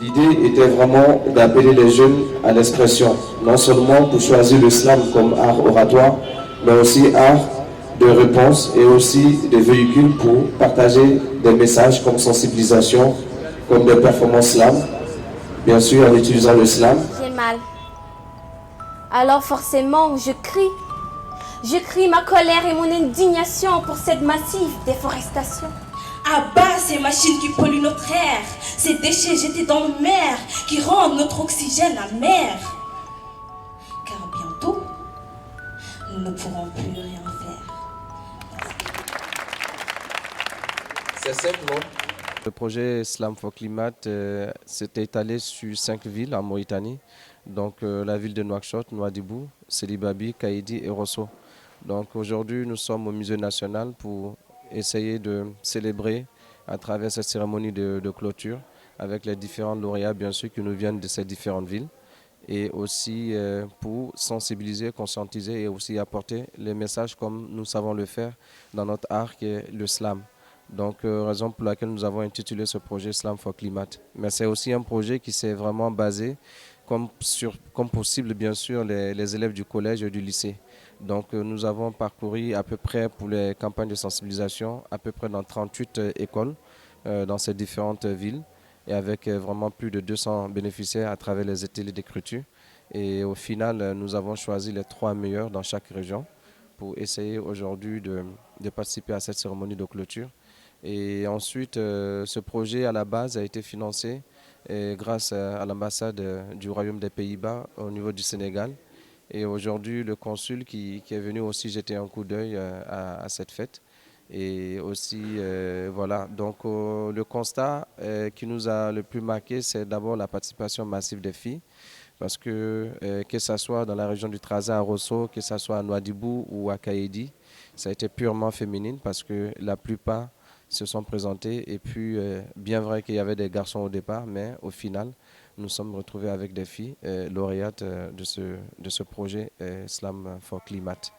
L'idée était vraiment d'appeler les jeunes à l'expression, non seulement pour choisir l'islam comme art oratoire, mais aussi art de réponse et aussi des véhicules pour partager des messages comme sensibilisation, comme des performances slam, bien sûr en utilisant le slam. J'ai mal. Alors forcément, je crie. Je crie ma colère et mon indignation pour cette massive déforestation. À bas ces machines qui polluent notre air, ces déchets jetés dans nos mers, qui rendent notre oxygène amer. Car bientôt, nous ne pourrons plus rien faire. C'est simple, non? Le projet Slam for Climate s'est étalé sur 5 villes en Mauritanie. Donc la ville de Nouakchott, Nouadhibou, Sélibabi, Kaïdi et Rosso. Donc aujourd'hui, nous sommes au Musée national pour essayer de célébrer à travers cette cérémonie de clôture avec les différents lauréats, bien sûr, qui nous viennent de ces différentes villes. Et aussi pour sensibiliser, conscientiser et aussi apporter les messages comme nous savons le faire dans notre art qui est le slam. Donc raison pour laquelle nous avons intitulé ce projet Slam for Climate. Mais c'est aussi un projet qui s'est vraiment basé comme possible bien sûr les élèves du collège et du lycée. Donc nous avons parcouru à peu près pour les campagnes de sensibilisation à peu près dans 38 écoles dans ces différentes villes et avec vraiment plus de 200 bénéficiaires à travers les ateliers d'écriture. Et au final, nous avons choisi les 3 meilleurs dans chaque région pour essayer aujourd'hui de participer à cette cérémonie de clôture. Et ensuite, ce projet à la base a été financé grâce à l'ambassade du Royaume des Pays-Bas au niveau du Sénégal. Et aujourd'hui, le consul qui est venu aussi jeter un coup d'œil à cette fête. Et aussi, voilà, donc le constat qui nous a le plus marqué, c'est d'abord la participation massive des filles. Parce que ce soit dans la région du Trarza à Rosso, que ce soit à Nouadhibou ou à Kaïdi, ça a été purement féminine parce que la plupart se sont présentés. Et puis, bien vrai qu'il y avait des garçons au départ, mais au final, nous sommes retrouvés avec des filles lauréates de ce projet Slam for Climate.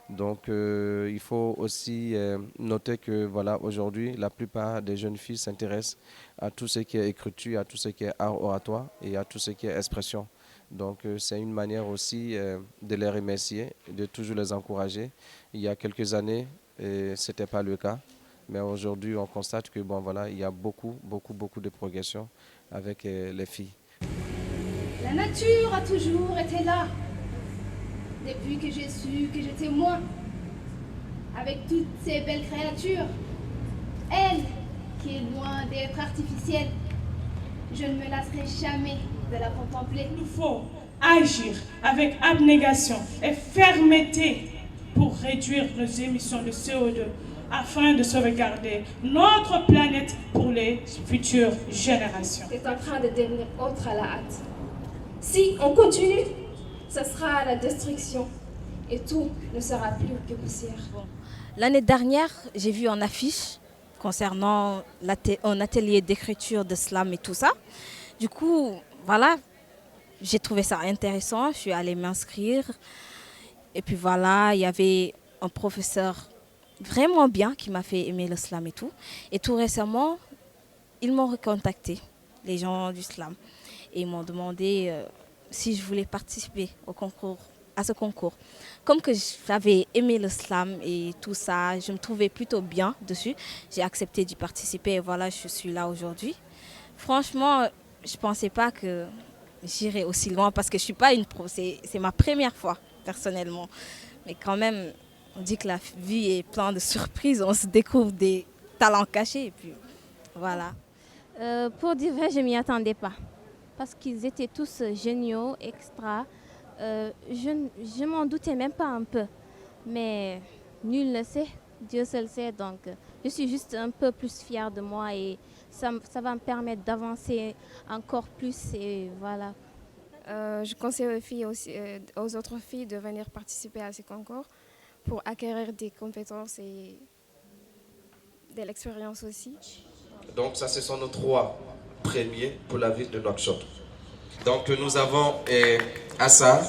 Donc, il faut aussi noter que voilà, aujourd'hui, la plupart des jeunes filles s'intéressent à tout ce qui est écriture, à tout ce qui est art oratoire et à tout ce qui est expression. Donc, c'est une manière aussi de les remercier, de toujours les encourager. Il y a quelques années, ce n'était pas le cas. Mais aujourd'hui, on constate que bon, voilà, il y a beaucoup de progression avec les filles. La nature a toujours été là, depuis que j'ai su que j'étais moi, avec toutes ces belles créatures. Elle, qui est loin d'être artificielle, je ne me lasserai jamais de la contempler. Il nous faut agir avec abnégation et fermeté pour réduire nos émissions de CO2 afin de sauvegarder notre planète pour les futures générations. C'est en train de devenir autre à la hâte. Si on continue, ce sera la destruction et tout ne sera plus que poussière. L'année dernière, j'ai vu une affiche concernant un atelier d'écriture de slam et tout ça. Du coup, voilà, j'ai trouvé ça intéressant. Je suis allée m'inscrire. Et puis voilà, il y avait un professeur vraiment bien qui m'a fait aimer le slam et tout. Et tout récemment, ils m'ont recontacté, les gens du slam. Et ils m'ont demandé si je voulais participer à ce concours. Comme que j'avais aimé le slam et tout ça, je me trouvais plutôt bien dessus. J'ai accepté d'y participer et voilà, je suis là aujourd'hui. Franchement, je ne pensais pas que j'irais aussi loin parce que je ne suis pas une pro. C'est ma première fois, personnellement. Mais quand même, on dit que la vie est pleine de surprises. On se découvre des talents cachés et puis voilà. Pour dire vrai, je ne m'y attendais pas. Parce qu'ils étaient tous géniaux, extra. Je m'en doutais même pas un peu. Mais nul ne sait, Dieu seul sait. Donc je suis juste un peu plus fière de moi et ça va me permettre d'avancer encore plus. Et voilà. Je conseille aux filles aussi, aux autres filles de venir participer à ces concours pour acquérir des compétences et de l'expérience aussi. Donc ça, ce sont nos 3 premiers pour la ville de Nouakchott. Donc nous avons Assa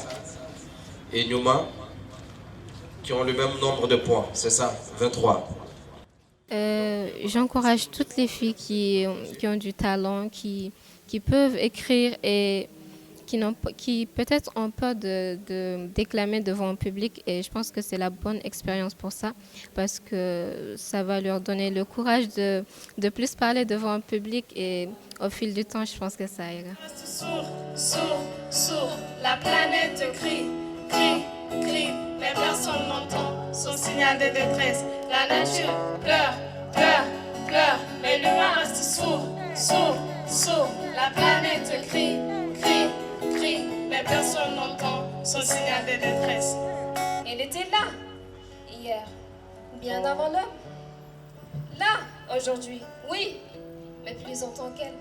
et Nyouma qui ont le même nombre de points, c'est ça, 23. J'encourage toutes les filles qui ont du talent, qui qui peuvent écrire et qui peut-être ont peur de déclamer devant un public. Et je pense que c'est la bonne expérience pour ça, parce que ça va leur donner le courage de plus parler devant un public. Et au fil du temps, je pense que ça ira. Sourd, sourd, sourd, la planète crie, crie, crie, mais personne n'entend son signal de détresse. La nature pleure, pleure, pleure, mais l'humain reste sourd, sourd, sourd. La planète crie, crie, crie, mais personne n'entend son signal de détresse. Elle était là, hier, bien avant l'homme. Là, aujourd'hui, oui, mais plus en tant qu'elle.